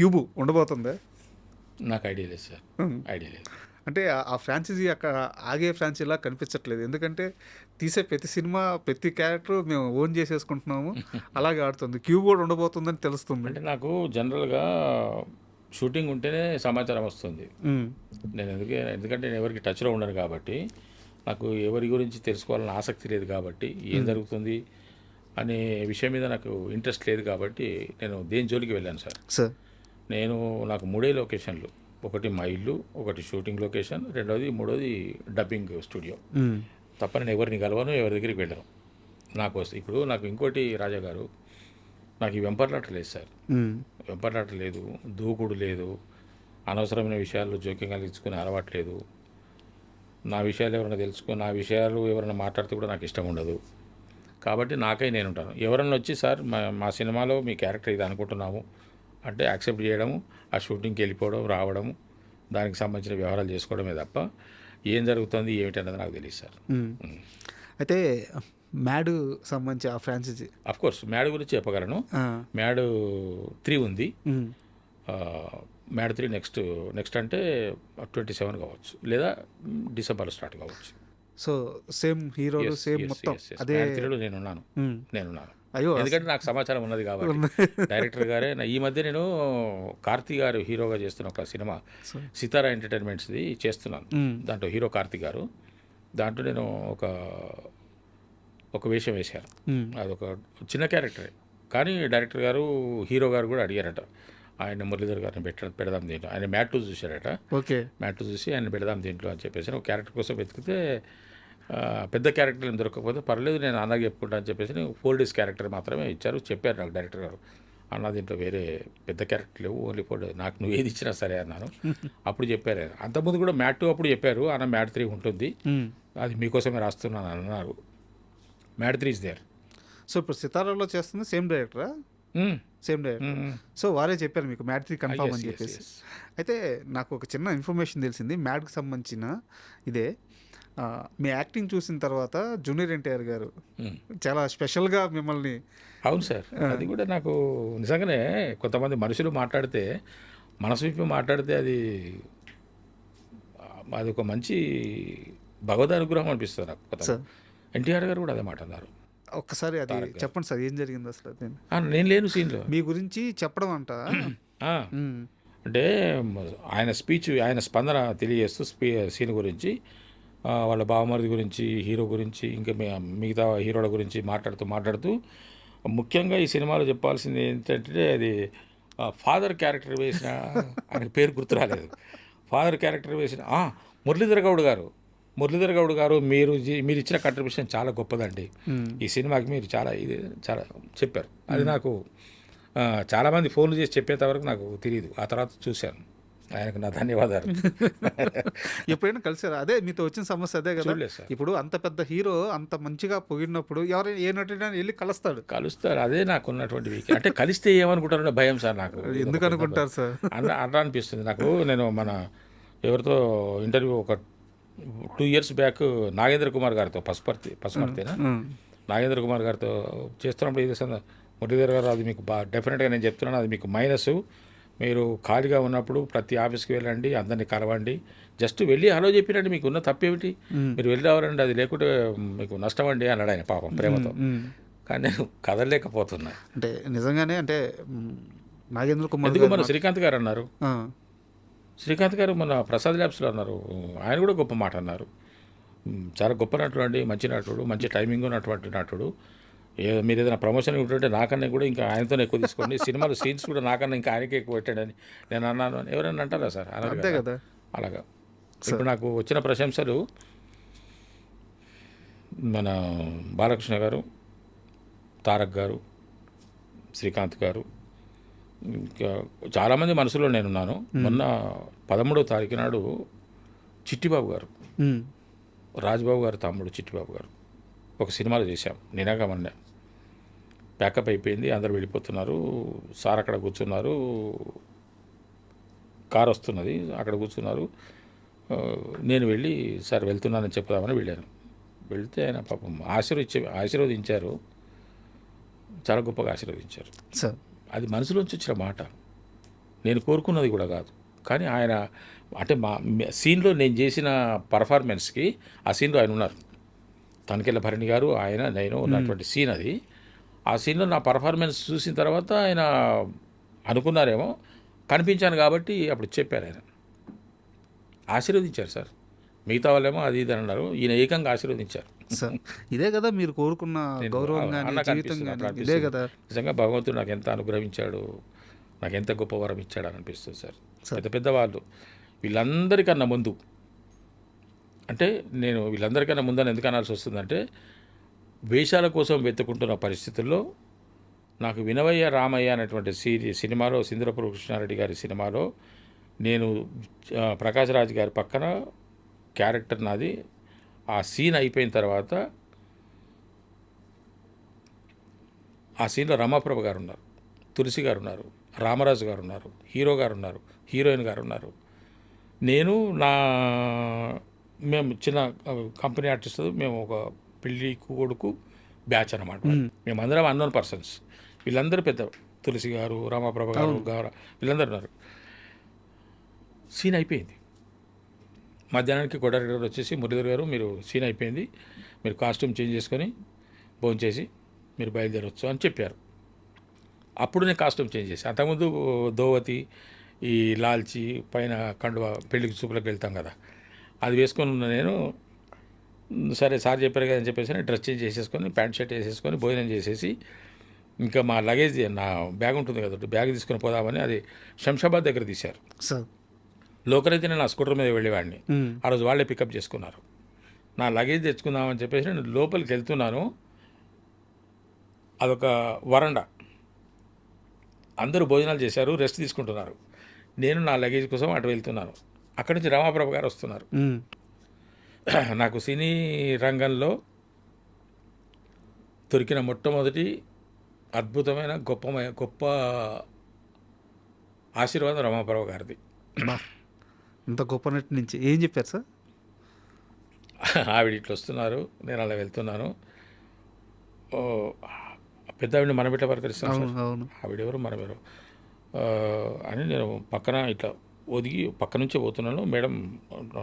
Cube ఉండబోతుందా? నాకు idea లేదు sir, idea లేదు. అంటే ఆ ఫ్రాంచైజీ అక్కడ ఆగే ఫ్రాంచైజీలా కనిపించట్లేదు. ఎందుకంటే తీసే ప్రతి సినిమా, ప్రతి క్యారెక్టర్ మేము ఓన్ చేసేసుకుంటున్నాము. అలాగే ఆడుతుంది. క్యూబ్ కూడా ఉండబోతుందని తెలుస్తుంది. అంటే నాకు జనరల్గా షూటింగ్ ఉంటేనే సమాచారం వస్తుంది. నేను ఎందుకంటే నేను ఎవరికి టచ్లో ఉండను కాబట్టి, నాకు ఎవరి గురించి తెలుసుకోవాలని ఆసక్తి లేదు కాబట్టి, ఏం జరుగుతుంది అనే విషయం మీద నాకు ఇంట్రెస్ట్ లేదు కాబట్టి నేను దేని జోలికి వెళ్ళాను సార్. నాకు 3 లొకేషన్లు. ఒకటి మా ఇల్లు, ఒకటి షూటింగ్ లొకేషన్, మూడోది డబ్బింగ్ స్టూడియో. తప్ప నేను ఎవరిని కలవను, ఎవరి దగ్గరికి వెళ్ళను. ఇప్పుడు నాకు ఇంకోటి రాజా గారు, నాకు ఈ వెంపర్లాట లేదు సార్. వెంపర్లాట లేదు, దూకుడు లేదు, అనవసరమైన విషయాల్లో జోక్యం కలిగించుకునే అలవాటు లేదు. నా విషయాలు నా విషయాలు ఎవరైనా మాట్లాడితే కూడా నాకు ఇష్టం ఉండదు. కాబట్టి నాకై నేను ఉంటాను. ఎవరన్నా వచ్చి సార్ మా సినిమాలో మీ క్యారెక్టర్ ఇది అనుకుంటున్నాము అంటే యాక్సెప్ట్ చేయడము, ఆ షూటింగ్కి వెళ్ళిపోవడం, రావడము, దానికి సంబంధించిన వ్యవహారాలు చేసుకోవడమే తప్ప ఏం జరుగుతుంది ఏమిటన్నది నాకు తెలియదు సార్. అయితే మ్యాడ్ సంబంధించి ఆ ఫ్రాంచైజీ కోర్స్ మ్యాడ్ గురించి చెప్పగలను. మ్యాడ్ 3 ఉంది. మ్యాడ్ 3 నెక్స్ట్ అంటే 27 కావచ్చు, లేదా డిసెంబర్లో స్టార్ట్ కావచ్చు. సో సేమ్ హీరోలు, సేమ్ మొత్తం అదే. నేనున్నాను. అయ్యో, ఎందుకంటే నాకు సమాచారం ఉన్నది కాబట్టి. డైరెక్టర్ గారే ఈ మధ్య నేను కార్తీ గారు హీరోగా చేస్తున్న ఒక సినిమా సితారా ఎంటర్టైన్మెంట్స్ది చేస్తున్నాను. దాంట్లో హీరో కార్తీ గారు. దాంట్లో నేను ఒక వేషం వేశాను. అదొక చిన్న క్యారెక్టరే, కానీ డైరెక్టర్ గారు, హీరో గారు కూడా అడిగారట, ఆయన మురళీధర్ గారిని పెడదాం దీంట్లో. ఆయన మ్యాట్ 2 చూశారట. మ్యాట్ 2 చూసి ఆయన పెడదాం దీంట్లో అని చెప్పేసి ఒక క్యారెక్టర్ కోసం వెతికితే పెద్ద క్యారెక్టర్ ఏం దొరకకపోతే పర్లేదు, నేను అన్నగా చెప్పుకుంటా అని చెప్పేసి 4 డేస్ క్యారెక్టర్ మాత్రమే ఇచ్చారు. చెప్పారు నాకు డైరెక్టర్ గారు, అన్న దీంట్లో వేరే పెద్ద క్యారెక్టర్ లేవు, ఓన్లీ 4 డేస్, నాకు నువ్వు ఏది ఇచ్చినా సరే అన్నాను. అప్పుడు చెప్పారు. అంతకుముందు కూడా మ్యాట్ 2 అప్పుడు చెప్పారు, అన్న మ్యాట్ 3 ఉంటుంది, అది మీకోసమే రాస్తున్నాను అన్నారు. Mat 3 is there. సో ఇప్పుడు సితారాలో చేస్తుంది సేమ్ డైరెక్టరా? Same director. సో వారే చెప్పారు మీకు మ్యాడ్ 3 కన్ఫర్మ్ అని చెప్పేసి. అయితే నాకు ఒక చిన్న ఇన్ఫర్మేషన్ తెలిసింది మ్యాడ్కి సంబంధించిన. ఇదే మీ యాక్టింగ్ చూసిన తర్వాత జూనియర్ ఎన్టీఆర్ గారు చాలా స్పెషల్గా మిమ్మల్ని. అవును సార్, అది కూడా నాకు నిజంగానే కొంతమంది మనుషులు మాట్లాడితే, మనసు విప్పి మాట్లాడితే అది ఒక మంచి భగవద్ అనుగ్రహం అనిపిస్తుంది నాకు. ఎన్టీఆర్ గారు కూడా అదే మాట అన్నారు. ఒక్కసారి అది చెప్పండి సార్, ఏం జరిగింది అసలు? నేను లేను సీన్లో. మీ గురించి చెప్పడం అంట. అంటే ఆయన స్పీచ్, ఆయన స్పందన తెలియజేస్తూ సీన్ గురించి, వాళ్ళ బావమరిది గురించి, హీరో గురించి, ఇంకా మిగతా హీరోల గురించి మాట్లాడుతూ ముఖ్యంగా ఈ సినిమాలో చెప్పాల్సింది ఏంటంటే, అది ఫాదర్ క్యారెక్టర్ వేసిన, ఆయనకు పేరు గుర్తు రాలేదు, ఫాదర్ క్యారెక్టర్ వేసిన మురళీధర్ గౌడ్ గారు మీరు ఇచ్చిన కంట్రిబ్యూషన్ చాలా గొప్పదండి ఈ సినిమాకి, మీరు చాలా చెప్పారు. అది నాకు చాలామంది ఫోన్లు చేసి చెప్పేంత వరకు నాకు తెలియదు. ఆ తర్వాత చూశాను. ఆయనకు నా ధన్యవాదాలు. ఎప్పుడైనా కలిసారా? అదే మీతో వచ్చిన సమస్య అదే కదా. ఇప్పుడు అంత పెద్ద హీరో అంత మంచిగా పొగిడినప్పుడు ఎవరైనా ఏ నటుడైనా వెళ్ళి కలుస్తాడు. అదే నాకు ఉన్నటువంటి వీక్. అంటే కలిస్తే ఏమనుకుంటారో భయం సార్ నాకు. ఎందుకు అనుకుంటారు సార్? అట్లా అనిపిస్తుంది నాకు. నేను ఎవరితో ఇంటర్వ్యూ ఒక 2 years బ్యాక్ నాగేంద్ర కుమార్ గారితో, పసుమర్తేనా నాగేంద్ర కుమార్ గారితో చేస్తున్నప్పుడు ఇది మురళీధర్ గారు, అది మీకు డెఫినెట్గా నేను చెప్తున్నాను, అది మీకు మైనస్. మీరు ఖాళీగా ఉన్నప్పుడు ప్రతి ఆఫీస్కి వెళ్ళండి, అందరినీ కలవండి, జస్ట్ వెళ్ళి హలో చెప్పినండి, మీకు ఉన్న తప్పేమిటి, మీరు వెళ్ళి రావాలండి, అది లేకుంటే మీకు నష్టం అండి అన్నాడు ఆయన పాపం ప్రేమతో. కానీ నేను కదలలేకపోతున్నా. అంటే నిజంగానే అంటే నాగేంద్ర కుమార్ ఎందుకు మన శ్రీకాంత్ గారు అన్నారు, శ్రీకాంత్ గారు మన ప్రసాద్ ల్యాబ్స్లో అన్నారు, ఆయన కూడా గొప్ప మాట అన్నారు. చాలా గొప్ప నటుడు అండి, మంచి నటుడు, మంచి టైమింగ్ ఉన్నటువంటి నటుడు. మీరు ఏదైనా ప్రమోషన్ ఉంటుంటే నాకన్నా కూడా ఇంకా ఆయనతోనే ఎక్కువ తీసుకోండి, సినిమాలో సీన్స్ కూడా నాకన్నా ఇంకా ఆయనకే ఎక్కువ పెట్టాడని నేను అన్నాను అని ఎవరైనా అంటారా సార్? అంతే కదా. అలాగా ఇప్పుడు నాకు వచ్చిన ప్రశంసలు మన బాలకృష్ణ గారు, తారక్ గారు, శ్రీకాంత్ గారు, ఇంకా చాలామంది మనసులో నేనున్నాను. మొన్న 13వ తారీఖు నాడు చిట్టిబాబు గారు, రాజ్బాబు గారు తమ్ముడు చిట్టిబాబు గారు ఒక సినిమాలో చేశాం. నినాగా మొన్న ప్యాకప్ అయిపోయింది, అందరు వెళ్ళిపోతున్నారు, సార్ అక్కడ కూర్చున్నారు, కారు వస్తున్నది, అక్కడ కూర్చున్నారు. నేను వెళ్ళి సార్ వెళ్తున్నానని చెప్దామని వెళ్ళాను. వెళ్తే ఆయన పాపం ఆశీర్వదించారు, చాలా గొప్పగా ఆశీర్వదించారు. సార్ అది మనసులోంచి వచ్చిన మాట. నేను కోరుకున్నది కూడా కాదు. కానీ ఆయన అంటే మా సీన్లో నేను చేసిన పర్ఫార్మెన్స్కి ఆ సీన్లో ఆయన ఉన్నారు. తనికెళ్ళ భరణి గారు, ఆయన, నేను ఉన్నటువంటి సీన్ అది. ఆ సీన్లో నా పర్ఫార్మెన్స్ చూసిన తర్వాత ఆయన అనుకున్నారేమో, కనిపించాను కాబట్టి అప్పుడు చెప్పారు. ఆయన ఆశీర్వదించారు సార్. మిగతా వాళ్ళేమో అది ఇది అని అన్నారు, ఈయన ఏకంగా ఆశీర్వదించారు. సార్ ఇదే కదా మీరు కోరుకున్న గౌరవం కానీ అన్న జీవితం కనిపిస్తుంది, కానీ అప్పుడు ఇదే అనిపిస్తుంది. కదా. నిజంగా భగవంతుడు నాకు ఎంత అనుగ్రహించాడు, నాకు ఎంత గొప్ప వరం ఇచ్చాడు అని అనిపిస్తుంది సార్. పెద్ద పెద్ద వాళ్ళు వీళ్ళందరికన్నా ముందు, అంటే నేను వీళ్ళందరికన్నా ముందని ఎందుకు అనాల్సి వస్తుందంటే, వేషాల కోసం వెతుకుంటున్న పరిస్థితుల్లో నాకు వినవయ్య రామయ్య అనేటువంటి సినిమాలో, సింధురపుర కృష్ణారెడ్డి గారి సినిమాలో నేను ప్రకాష్ రాజ్ గారి పక్కన క్యారెక్టర్ నాది. ఆ సీన్ అయిపోయిన తర్వాత ఆ సీన్లో రమాప్రభ గారు ఉన్నారు, తులసి గారు ఉన్నారు, రామరాజు గారు ఉన్నారు, హీరో గారు ఉన్నారు, హీరోయిన్ గారు ఉన్నారు. నేను మేము చిన్న కంపెనీ ఆర్టిస్ట్, మేము ఒక పెళ్ళి కొడుకు బ్యాచ్ అనమాట. మేమందరం అన్నోన్ పర్సన్స్. వీళ్ళందరూ పెద్ద, తులసి గారు, రామప్రభ గారు, గౌర, వీళ్ళందరూ ఉన్నారు. సీన్ అయిపోయింది. మధ్యాహ్నానికి కొడారి గారు వచ్చేసి, మురళీధర్ గారు మీరు సీన్ అయిపోయింది, మీరు కాస్ట్యూమ్ చేంజ్ చేసుకొని భోంచేసి మీరు బయలుదేరవచ్చు అని చెప్పారు. అప్పుడు నేను కాస్ట్యూమ్ చేంజ్ చేసి, అంతకుముందు దోవతి, ఈ లాల్చి పైన కండువ, పెళ్ళికి చూపులకు వెళ్తాం కదా, అది వేసుకొని ఉన్న నేను, సరే సార్ చెప్పారు కదా అని చెప్పేసి డ్రెస్ చేంజ్ చేసేసుకొని ప్యాంట్ షర్ట్ వేసేసుకొని భోజనం చేసేసి, ఇంకా మా లగేజ్, నా బ్యాగ్ ఉంటుంది కదా, బ్యాగ్ తీసుకొని పోదామని అది శంషాబాద్ దగ్గర తీశారు. సార్ లోకల్ అయితే నేను నా స్కూటర్ మీద వెళ్ళేవాడిని. ఆ రోజు వాళ్ళే పికప్ చేసుకున్నారు. నా లగేజ్ తెచ్చుకుందామని చెప్పేసి నేను లోపలికి వెళ్తున్నాను. అదొక వరండా, అందరూ భోజనాలు చేశారు, రెస్ట్ తీసుకుంటున్నారు. నేను నా లగేజ్ కోసం అటు వెళ్తున్నాను. అక్కడి నుంచి రామాప్రభ గారు వస్తున్నారు. నాకు సినీ రంగంలో దొరికిన మొట్టమొదటి అద్భుతమైన గొప్ప ఆశీర్వాదం రమాప్రభ గారిది. ఇంత గొప్ప నటి నుంచి ఏం చెప్పారు సార్? ఆవిడ ఇట్లా వస్తున్నారు, నేను అలా వెళ్తున్నాను. పెద్ద ఆవిడ మనం ఇట్లా పలకరిస్తాం సార్, ఆవిడెవరు మనమెవరు అని నేను పక్కన ఇట్లా ఒదిగి పక్క నుంచే పోతున్నాను. మేడం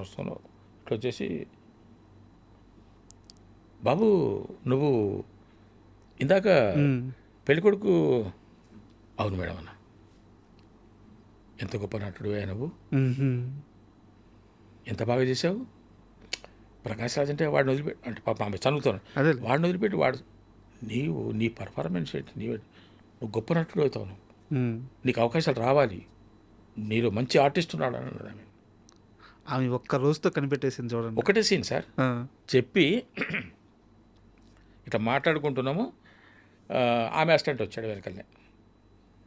వస్తాను, ఇట్లా వచ్చేసి, బాబు నువ్వు ఇందాక పెళ్ళికొడుకు? అవును మేడం అన్న. ఎంత గొప్ప నటుడు నువ్వు, ఎంత బాగా చేసావు. ప్రకాష్ రాజ్ అంటే వాడిని వదిలిపెట్టి, అంటే పాప ఆమె చదువుతాను, వాడిని వదిలిపెట్టి వాడు, నీ పర్ఫార్మెన్స్ ఏంటి, నువ్వు గొప్ప నటుడు అవుతావు, నువ్వు నీకు అవకాశాలు రావాలి, నీలో మంచి ఆర్టిస్ట్ ఉన్నాడు అన్నది ఆమె. ఆమె ఒక్క రోజుతో కనిపెట్టేసింది చూడండి. ఒకటే సీన్ సార్ చెప్పి ఇట్లా మాట్లాడుకుంటున్నాము. ఆమె అసిస్టెంట్ వచ్చాడు వెనకల్నే,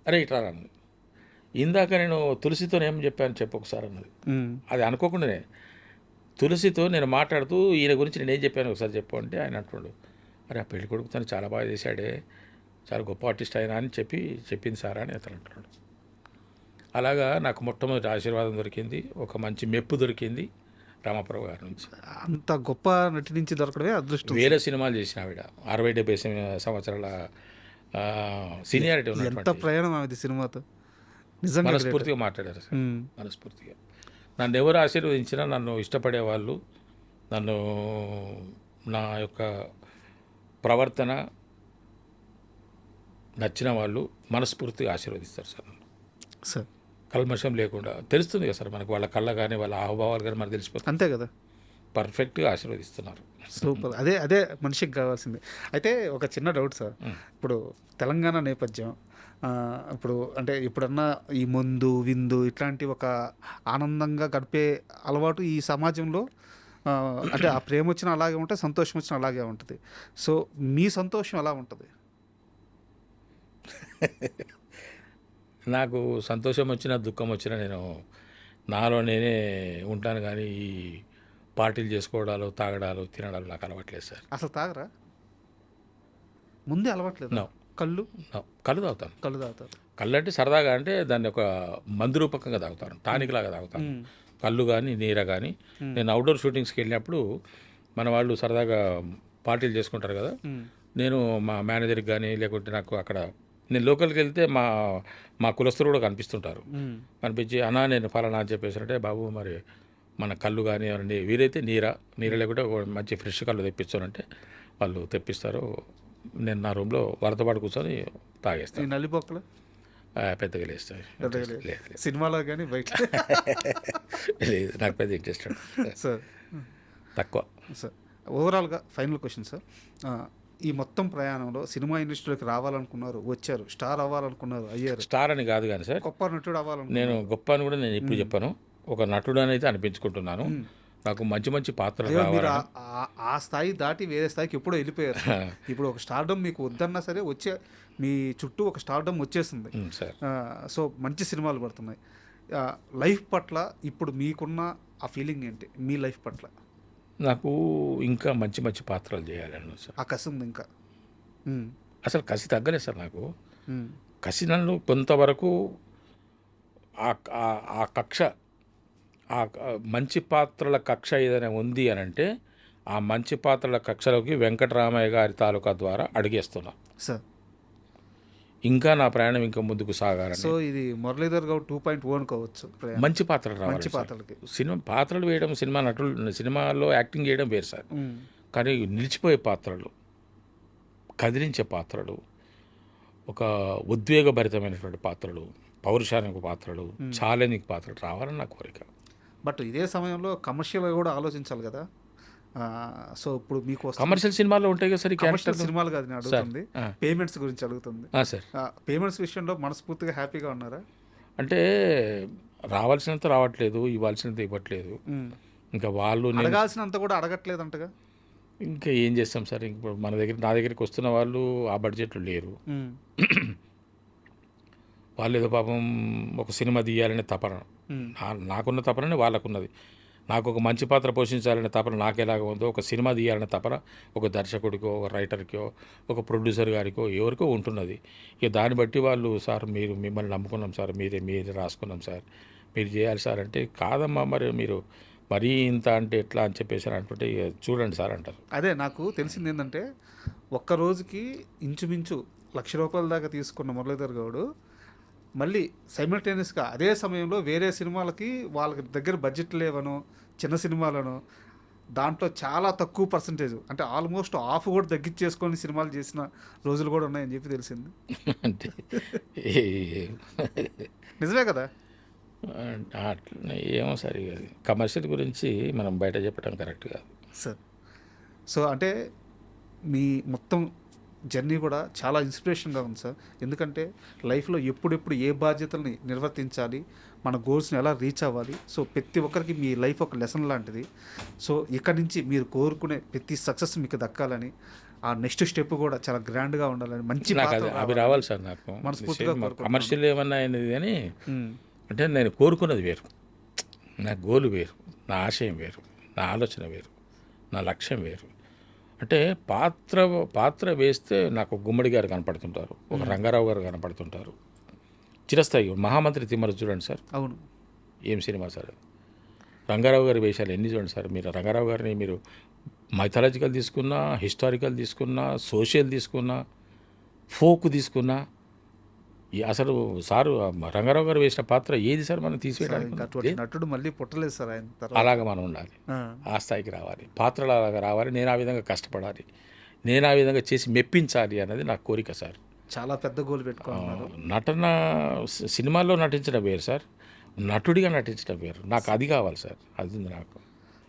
అరే ఇట్లా అన్నది. ఇందాక నేను తులసితో ఏం చెప్పాను చెప్పు ఒకసారి అన్నది. అది అనుకోకుండానే తులసితో నేను మాట్లాడుతూ ఈయన గురించి నేను ఏం చెప్పాను ఒకసారి చెప్పు అంటే ఆయన అంటున్నాడు, అరే ఆ పెళ్లి కొడుకు తను చాలా బాగా చేశాడే, చాలా గొప్ప ఆర్టిస్ట్ అయినా అని చెప్పింది సార్ అని అతను అంటున్నాడు. అలాగా నాకు మొట్టమొదటి ఆశీర్వాదం దొరికింది, ఒక మంచి మెప్పు దొరికింది రామాప్రభు గారి నుంచి. అంత గొప్ప నటి నుంచి దొరకడమే అదృష్టం. వేరే సినిమాలు చేసిన ఆవిడ, 60-70 సంవత్సరాల సీనియారిటీ ఉన్న ఎంత ప్రయాణం ఆమెది సినిమాతో. నిజంగా మనస్ఫూర్తిగా మాట్లాడారు సార్, మనస్ఫూర్తిగా. నన్ను ఎవరు ఆశీర్వదించినా, నన్ను ఇష్టపడే వాళ్ళు, నన్ను నా యొక్క ప్రవర్తన నచ్చిన వాళ్ళు మనస్ఫూర్తిగా ఆశీర్వదిస్తారు సార్. సార్ కల్మషం లేకుండా తెలుస్తుంది కదా సార్ మనకు, వాళ్ళ కళ్ళ కానీ వాళ్ళ హావభావాలు కానీ మనకు తెలిసిపోతుంది. అంతే కదా, పర్ఫెక్ట్గా ఆశీర్వదిస్తున్నారు. సూపర్. అదే మనిషికి కావాల్సింది. అయితే ఒక చిన్న డౌట్ సార్, ఇప్పుడు తెలంగాణ నేపథ్యం, ఇప్పుడు అంటే ఇప్పుడన్నా ఈ మందు విందు ఇట్లాంటి ఒక ఆనందంగా గడిపే అలవాటు ఈ సమాజంలో, అంటే ఆ ప్రేమ వచ్చినా అలాగే ఉంటుంది, సంతోషం వచ్చినా అలాగే ఉంటుంది. సో మీ సంతోషం ఎలా ఉంటుంది? నాకు సంతోషం వచ్చినా దుఃఖం వచ్చినా నేను నాలో నేనే ఉంటాను, కానీ ఈ పార్టీలు చేసుకోవడాలు, తాగడాలు, తినడాలు నాకు అలవాట్లేదు సార్. అసలు తాగరా? ముందే అలవాట్లేదు? కళ్ళు తాగుతాను. కళ్ళు అంటే సరదాగా, అంటే దాన్ని ఒక మందు రూపకంగా తాగుతాను, టానిక్ లాగా తాగుతాను. కళ్ళు కానీ నీర కానీ. నేను అవుట్డోర్ షూటింగ్స్కి వెళ్ళినప్పుడు మన వాళ్ళు సరదాగా పార్టీలు చేసుకుంటారు కదా, నేను మా మేనేజర్కి కానీ లేకుంటే నాకు అక్కడ నేను లోకల్కి వెళ్తే మా కులస్తులు కూడా కనిపిస్తుంటారు. కనిపించి అన్నా నేను ఫలానా అని చెప్పేసి అంటే బాబు మరి మన కళ్ళు కానీ ఎవరండి వీరైతే నీర లేకుంటే ఒక మంచి ఫ్రెష్ కళ్ళు తెప్పించానంటే వాళ్ళు తెప్పిస్తారు. నేను నా రూమ్లో వాళ్ళతో పాటు కూర్చొని తాగేస్తాను. నల్లిపోక్కలు పెద్దగా లేస్తాయి. లేదు సినిమాలో కానీ బయట లేదు, నాకు పెద్ద ఇంట్రెస్ట్ సార్. తక్కువ. సార్ ఓవరాల్గా ఫైనల్ క్వశ్చన్ సార్, ఈ మొత్తం ప్రయాణంలో సినిమా ఇండస్ట్రీలోకి రావాలనుకున్నారు, వచ్చారు, స్టార్ అవ్వాలనుకున్నారు, అయ్యారు. స్టార్ అని కాదు కానీ సార్, గొప్ప నటుడు అవ్వాలనుకున్నారు. నేను గొప్ప అని కూడా నేను ఇప్పుడు చెప్పాను, ఒక నటుడు అని అయితే అనిపించుకుంటున్నాను. నాకు మంచి మంచి పాత్రలు మీరు రావాలి. ఆ స్థాయి దాటి వేరే స్థాయికి ఎప్పుడో వెళ్ళిపోయారు. ఇప్పుడు ఒక స్టార్డమ్ మీకు వద్దన్నా సరే వచ్చే మీ చుట్టూ ఒక స్టార్డమ్ వచ్చేసింది సార్. సో మంచి సినిమాలు పడుతున్నాయి. లైఫ్ పట్ల ఇప్పుడు మీకున్న ఆ ఫీలింగ్ ఏంటి? మీ లైఫ్ పట్ల నాకు ఇంకా మంచి మంచి పాత్రలు చేయాలని సార్. ఆ కసి ఉంది ఇంకా. అసలు కసి తగ్గలేదు సార్ నాకు. కసి నన్ను కొంతవరకు ఆ కక్ష, ఆ మంచి పాత్రల కక్ష ఏదైనా ఉంది అని అంటే ఆ మంచి పాత్రల కక్షలోకి వెంకటరామయ్య గారి తాలూకా ద్వారా అడిగేస్తున్నా సార్. ఇంకా నా ప్రయాణం ఇంకా ముందుకు సాగాలని. సో ఇది మురళీధర్ గౌడ్ 2.0 అనుకోవచ్చు. మంచి పాత్రలు రావాలి. మంచి పాత్రలకి సినిమా పాత్రలు వేయడం, సినిమా నటులు సినిమాలో యాక్టింగ్ చేయడం వేరు సార్. కానీ నిలిచిపోయే పాత్రలు, కదిలించే పాత్రలు, ఒక ఉద్వేగభరితమైనటువంటి పాత్రలు, పౌరుషానికి పాత్రలు, ఛాలెంజింగ్ పాత్రలు రావాలని నా కోరిక. బట్ ఇదే సమయంలో కమర్షియల్గా కూడా ఆలోచించాలి కదా. సో ఇప్పుడు మీకు కమర్షియల్ సినిమాల్లో ఉంటాయి కదా సార్. కమర్షియల్ సినిమాలు కాదు నేను అడుగుతుంది, పేమెంట్స్ గురించి అడుగుతుంది. సార్ పేమెంట్స్ విషయంలో మనస్ఫూర్తిగా హ్యాపీగా ఉన్నారా? అంటే రావాల్సినంత రావట్లేదు, ఇవ్వాల్సినంత ఇవ్వట్లేదు. ఇంకా వాళ్ళు అడగాల్సినంత కూడా అడగట్లేదు అంటగా. ఇంకా ఏం చేస్తాం సార్. ఇప్పుడు నా దగ్గరికి వస్తున్న వాళ్ళు ఆ బడ్జెట్లు లేరు. వాళ్ళు ఏదో పాపం ఒక సినిమా తీయాలనే తపన, నాకున్న తపననే వాళ్ళకున్నది. నాకు ఒక మంచి పాత్ర పోషించాలనే తపన నాకెలాగ ఉందో, ఒక సినిమా తీయాలనే తపన ఒక దర్శకుడికో, ఒక రైటర్కో, ఒక ప్రొడ్యూసర్ గారికో ఎవరికో ఉంటున్నది. ఇక దాన్ని బట్టి వాళ్ళు సార్ మీరు మిమ్మల్ని నమ్ముకున్నాం సార్, మీరే రాసుకున్నాం సార్, మీరు చేయాలి సార్ అంటే కాదమ్మా మరి మీరు మరీ ఇంత అంటే ఎట్లా అని చెప్పేసి అంటుంటే ఇక చూడండి సార్ అంటారు. అదే నాకు తెలిసింది ఏంటంటే ఒక్క రోజుకి ఇంచుమించు ₹1,00,000 దాకా తీసుకున్న మురళీధర్ గౌడ్ మళ్ళీ సైమల్టేనియస్గా అదే సమయంలో వేరే సినిమాలకి వాళ్ళకి దగ్గర బడ్జెట్ లేవనో, చిన్న సినిమాలను దాంట్లో చాలా తక్కువ పర్సంటేజ్ అంటే ఆల్మోస్ట్ హాఫ్ కూడా తగ్గించేసుకొని సినిమాలు చేసిన రోజులు కూడా ఉన్నాయని చెప్పి తెలిసింది. అంటే నిజమే కదా. అట్లా ఏమో సరే, కమర్షియల్ గురించి మనం బయట చెప్పడం కరెక్ట్ కాదు సార్. సో అంటే మీ మొత్తం జర్నీ కూడా చాలా ఇన్స్పిరేషన్గా ఉంది సార్. ఎందుకంటే లైఫ్లో ఎప్పుడెప్పుడు ఏ బాధ్యతల్ని నిర్వర్తించాలి, మన గోల్స్ని ఎలా రీచ్ అవ్వాలి. సో ప్రతి ఒక్కరికి మీ లైఫ్ ఒక లెసన్ లాంటిది. సో ఇక్కడి నుంచి మీరు కోరుకునే ప్రతి సక్సెస్ మీకు దక్కాలని, ఆ నెక్స్ట్ స్టెప్ కూడా చాలా గ్రాండ్గా ఉండాలని, మంచి అవి రావాలి సార్. నాకు మనస్ఫూర్తిగా కమర్షియల్ ఏమన్నా అయినది కానీ అంటే నేను కోరుకున్నది వేరు, నా గోలు వేరు, నా ఆశయం వేరు, నా ఆలోచన వేరు, నా లక్ష్యం వేరు. అంటే పాత్ర వేస్తే నాకు గుమ్మడి గారు కనపడుతుంటారు, ఒక రంగారావు గారు కనపడుతుంటారు, చిరస్థాయి మహామంత్రి తిమ్మరు చూడండి సార్. అవును, ఏం సినిమా సార్. రంగారావు గారి వేషాలు ఎన్ని చూడండి సార్. మీరు రంగారావు గారిని మీరు మైథాలజికల్ తీసుకున్నా, హిస్టారికల్ తీసుకున్నా, సోషల్ తీసుకున్నా, ఫోక్ తీసుకున్నా, అసలు సారు రంగారావు గారు వేసిన పాత్ర ఏది సార్ మనం తీసివేయడానికి? నటుడు మళ్ళీ పుట్టలేదు సార్ ఆయన. అలాగా మనం ఉండాలి, ఆ స్థాయికి రావాలి, పాత్రలు అలాగా రావాలి. నేను ఆ విధంగా కష్టపడాలి, నేను ఆ విధంగా చేసి మెప్పించాలి అన్నది నా కోరిక సార్. చాలా పెద్ద గోల్ పెట్టుకున్నారు. నటన సినిమాల్లో నటించడం వేరు సార్, నటుడిగా నటించడం వేరు. నాకు అది కావాలి సార్, అది ఉంది నాకు.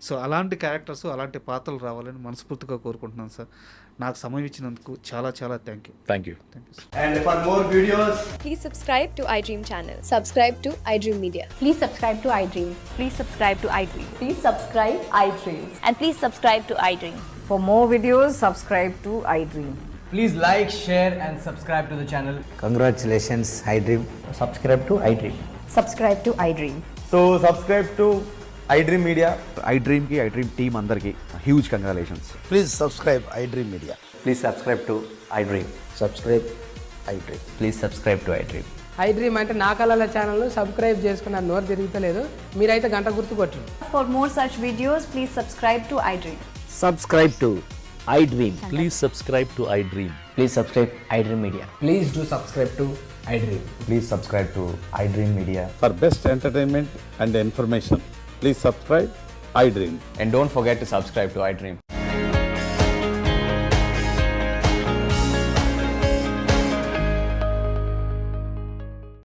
సో అలాంటి క్యారెక్టర్స్, అలాంటి పాత్రలు రావాలని మనస్ఫూర్తిగా కోరుకుంటున్నాను సార్. నాకు సమయం ఇచ్చినందుకు చాలా చాలా thank you. Thank you. And for more videos, please subscribe to iDream channel. Subscribe to iDream Media. Please subscribe to iDream. Please subscribe to iDream. Please subscribe iDream. And please subscribe to iDream. For more videos, subscribe to iDream. please like, share and subscribe to the channel. Congratulations, iDream. Subscribe to iDream. Subscribe to iDream. So subscribe to iDream Media. iDream ki iDream team andarki huge congratulations. Please subscribe iDream Media. Please subscribe to iDream. Subscribe iDream. Please subscribe to iDream. iDream అంటే నా కళల channel subscribe చేసుకున్న నోరు తిరుగుతలేదు, మీరైతే గంట గుర్తు కొట్టండి. For more such videos, please subscribe to iDream. Subscribe to iDream. Please subscribe to iDream. Please subscribe iDream Media. Please do subscribe to iDream. Please subscribe to iDream Media. For best entertainment and information, please subscribe iDream. And don't forget to subscribe to iDream.